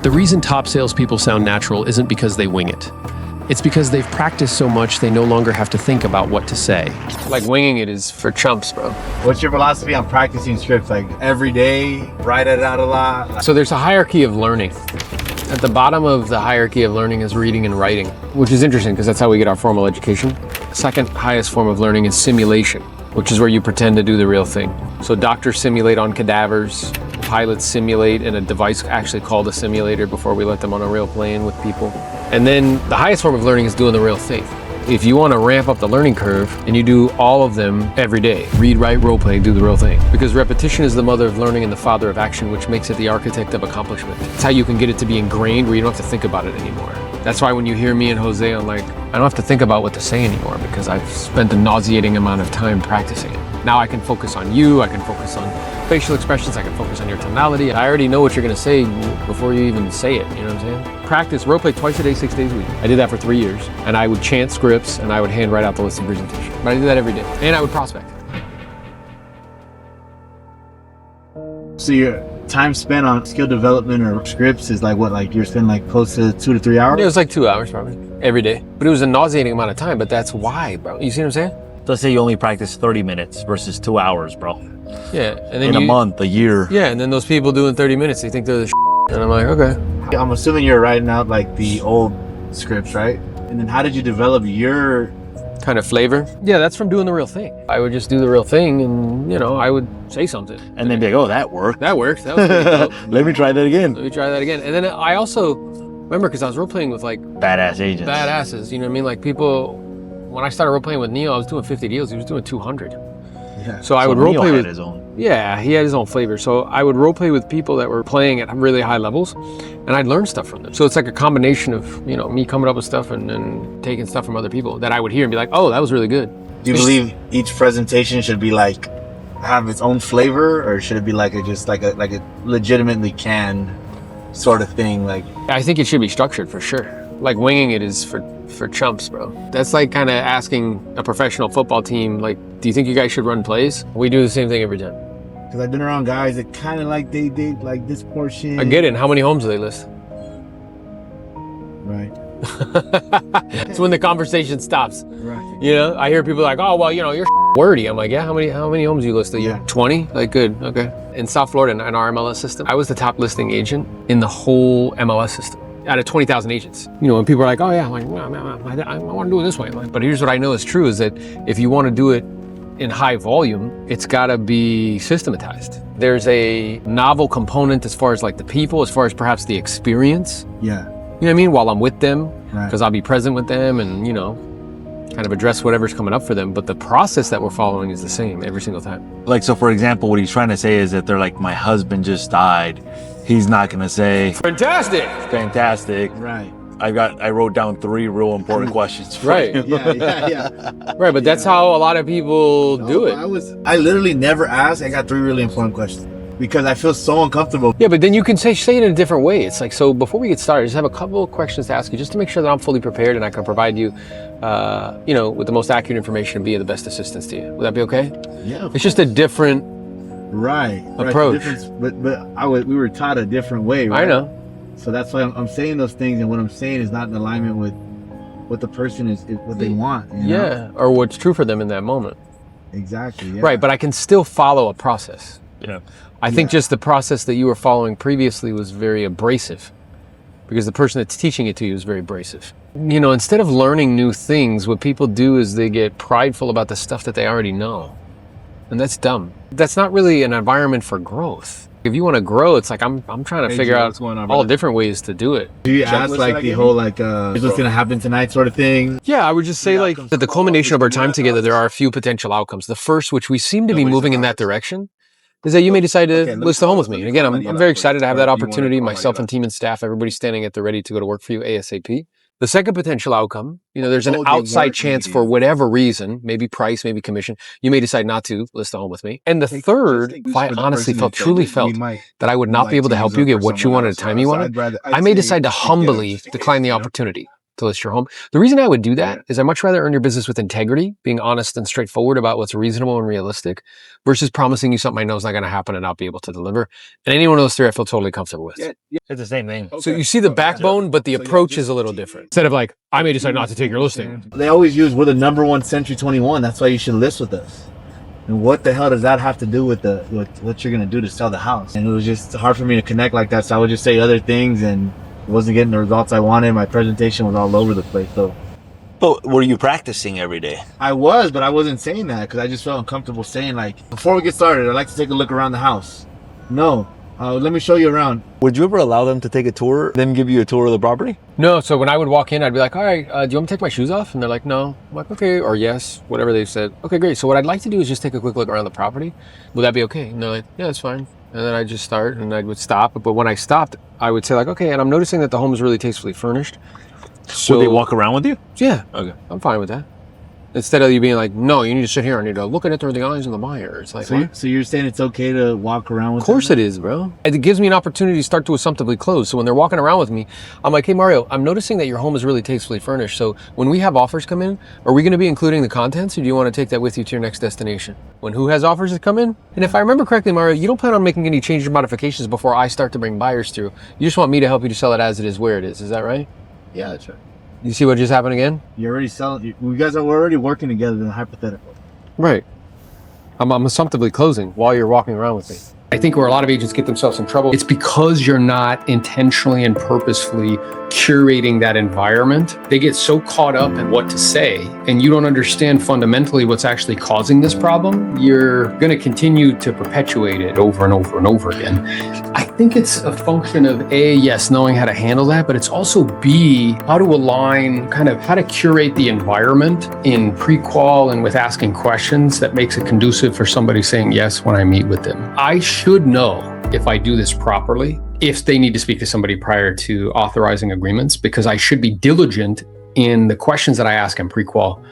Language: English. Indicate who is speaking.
Speaker 1: The reason top salespeople sound natural isn't because they wing it. It's because they've practiced so much they no longer have to think about what to say. Like winging it is for chumps, bro.
Speaker 2: What's your philosophy on practicing scripts? Like every day, write it out a lot?
Speaker 1: So there's a hierarchy of learning. At the bottom of the hierarchy of learning is reading and writing, which is interesting because that's how we get our formal education. Second highest form of learning is simulation, which is where you pretend to do the real thing. So doctors simulate on cadavers, pilots simulate in a device actually called a simulator before we let them on a real plane with people. And then the highest form of learning is doing the real thing. If you want to ramp up the learning curve and you do all of them every day, read, write, role play, do the real thing. Because repetition is the mother of learning and the father of action, which makes it the architect of accomplishment. It's how you can get it to be ingrained where you don't have to think about it anymore. That's why when you hear me and Jose, I'm like, I don't have to think about what to say anymore because I've spent a nauseating amount of time practicing it. Now I can focus on you, I can focus on facial expressions, I can focus on your tonality. I already know what you're gonna say before you even say it, you know what I'm saying? Practice role play twice a day, 6 days a week. I did that for 3 years, and I would chant scripts and I would hand write out the listing presentation. But I did that every day, and I would prospect.
Speaker 2: So your time spent on skill development or scripts is like what, like you're spending like close to 2 to 3 hours?
Speaker 1: It was like 2 hours probably, every day. But it was a nauseating amount of time, but that's why, bro. You see what I'm saying?
Speaker 3: Let's say you only practice 30 minutes versus 2 hours, bro.
Speaker 1: Yeah, and then
Speaker 3: in a month, a year.
Speaker 1: Yeah, and then those people doing 30 minutes, they think they're the and I'm like, okay.
Speaker 2: I'm assuming you're writing out like the old scripts, right? And then how did you develop your
Speaker 1: kind of flavor? Yeah, that's from doing the real thing. I would just do the real thing and, you know, I would say something.
Speaker 3: And then be like, oh, that worked.
Speaker 1: That worked. That was pretty dope.
Speaker 3: Let me try that again.
Speaker 1: Let me try that again. And then I also remember because I was role playing with like
Speaker 3: badass agents.
Speaker 1: Badasses, you know what I mean? Like people, when I started role playing with Neo, I was doing 50 deals. He was doing 200.
Speaker 2: Yeah.
Speaker 1: So I would role play with
Speaker 3: his own.
Speaker 1: Yeah, he had his own flavor. So I would role play with people that were playing at really high levels, and I'd learn stuff from them. So it's like a combination of, you know, me coming up with stuff and then taking stuff from other people that I would hear and be like, oh, that was really good.
Speaker 2: Do you believe each presentation should be like have its own flavor, or should it be like a just like a legitimately canned sort of thing? Like
Speaker 1: I think it should be structured for sure. Like winging it is for chumps, bro. That's like kind of asking a professional football team, like, do you think you guys should run plays? We do the same thing every time.
Speaker 2: Because I've been around guys that kind of like they did like this portion.
Speaker 1: I get it. How many homes do they list?
Speaker 2: Right.
Speaker 1: It's when the conversation stops.
Speaker 2: Right.
Speaker 1: You know, I hear people like, oh, well, you know, you're wordy. I'm like, yeah, how many homes do you list a year? 20? Like, good, okay. In South Florida, in our MLS system, I was the top listing agent in the whole MLS system out of 20,000 agents. You know, and people are like, oh yeah, I'm like, no, I want to do it this way. Like, but here's what I know is true is that if you want to do it in high volume, it's got to be systematized. There's a novel component as far as like the people, as far as perhaps the experience.
Speaker 2: Yeah.
Speaker 1: You know what I mean? While I'm with them,
Speaker 2: Right.
Speaker 1: because I'll be present with them and, you know, kind of address whatever's coming up for them. But the process that we're following is the same every single time.
Speaker 3: Like, so for example, what he's trying to say is that they're like, my husband just died. He's not gonna say
Speaker 1: Fantastic.
Speaker 3: fantastic.
Speaker 2: Right.
Speaker 3: I wrote down 3 real important questions. For
Speaker 1: Right.
Speaker 3: you.
Speaker 2: Yeah.
Speaker 1: Right, but that's how a lot of people do it.
Speaker 2: I literally never asked. I got 3 really important questions because I feel so uncomfortable.
Speaker 1: Yeah, but then you can say it in a different way. It's like, so before we get started, just have a couple of questions to ask you just to make sure that I'm fully prepared and I can provide you, you know, with the most accurate information and be the best assistance to you. Would that be okay?
Speaker 2: Yeah.
Speaker 1: It's just a different approach.
Speaker 2: But we were taught a different way, right?
Speaker 1: I know.
Speaker 2: So that's why I'm saying those things, and what I'm saying is not in alignment with what the person is what they want. You know?
Speaker 1: Yeah, or what's true for them in that moment.
Speaker 2: Exactly. Yeah.
Speaker 1: Right, but I can still follow a process.
Speaker 3: Yeah.
Speaker 1: I think just the process that you were following previously was very abrasive because the person that's teaching it to you is very abrasive. You know, instead of learning new things, what people do is they get prideful about the stuff that they already know. And that's dumb. That's not really an environment for growth. If you want to grow, it's like I'm trying to figure out all different ways to do it.
Speaker 2: Do you ask like the whole like here's what's gonna happen tonight sort of thing?
Speaker 1: Yeah, I would just say like that the culmination of our time together, there are a few potential outcomes. The first, which we seem to be moving in that direction, is that you may decide to list a home with me. And again, I'm very excited to have that opportunity. Myself and team and staff, everybody's standing at the ready to go to work for you ASAP. The second potential outcome, you know, there's an outside chance for whatever reason, maybe price, maybe commission, you may decide not to list a home with me. And the third, if I honestly truly felt that I would not be able to help you get what you wanted at the time you wanted, I may decide to humbly decline the opportunity. to list your home. The reason I would do that is I'd much rather earn your business with integrity, being honest and straightforward about what's reasonable and realistic, versus promising you something I know is not going to happen and not be able to deliver. And any one of those three I feel totally comfortable with.
Speaker 3: Yeah, it's the same thing.
Speaker 1: So you see the backbone, but the approach is a little different. Instead of like, I may decide not to take your listing.
Speaker 2: They always use, we're the #1 Century 21. That's why you should list with us. And what the hell does that have to do with what you're gonna do to sell the house? And it was just hard for me to connect like that. So I would just say other things and wasn't getting the results I wanted. My presentation was all over the place. So
Speaker 4: But were you practicing every day?
Speaker 2: I was, but I wasn't saying that because I just felt uncomfortable saying like, before we get started, I'd like to take a look around the house. No, let me show you around.
Speaker 3: Would you ever allow them to take a tour, them give you a tour of the property?
Speaker 1: No, so when I would walk in, I'd be like, all right, do you want me to take my shoes off? And they're like, no. I'm like, okay, or yes, whatever they said. Okay, great. So what I'd like to do is just take a quick look around the property. Would that be okay? And they're like, yeah, that's fine. And then I'd just start and I would stop. But when I stopped, I would say like, okay, and I'm noticing that the home is really tastefully furnished. So
Speaker 3: Would they walk around with you?
Speaker 1: yeah,
Speaker 3: Okay.
Speaker 1: I'm fine with that. Instead of you being like, no, you need to sit here. I need to look at it through the eyes of the buyer. It's like,
Speaker 2: So you're saying it's okay to walk around with
Speaker 1: of course
Speaker 2: them?
Speaker 1: it is, bro. It gives me an opportunity to start to assumptively close. So when they're walking around with me, I'm like, hey, Mario, I'm noticing that your home is really tastefully furnished. So when we have offers come in, are we going to be including the contents or do you want to take that with you to your next destination? When who has offers that come in? And if I remember correctly, Mario, you don't plan on making any changes or modifications before I start to bring buyers through. You just want me to help you to sell it as it is where it is. Is that right?
Speaker 2: Yeah, that's right.
Speaker 1: You see what just happened again?
Speaker 2: You're already selling. You guys are already working together in a hypothetical.
Speaker 1: Right. I'm assumptively closing while you're walking around with me. I think where a lot of agents get themselves in trouble, it's because you're not intentionally and purposefully curating that environment. They get so caught up in what to say, and you don't understand fundamentally what's actually causing this problem. You're going to continue to perpetuate it over and over and over again. I think it's a function of A, yes, knowing how to handle that, but it's also B, how to align, kind of how to curate the environment in pre-qual and with asking questions that makes it conducive for somebody saying yes when I meet with them. I should know if I do this properly, if they need to speak to somebody prior to authorizing agreements, because I should be diligent in the questions that I ask in pre-qual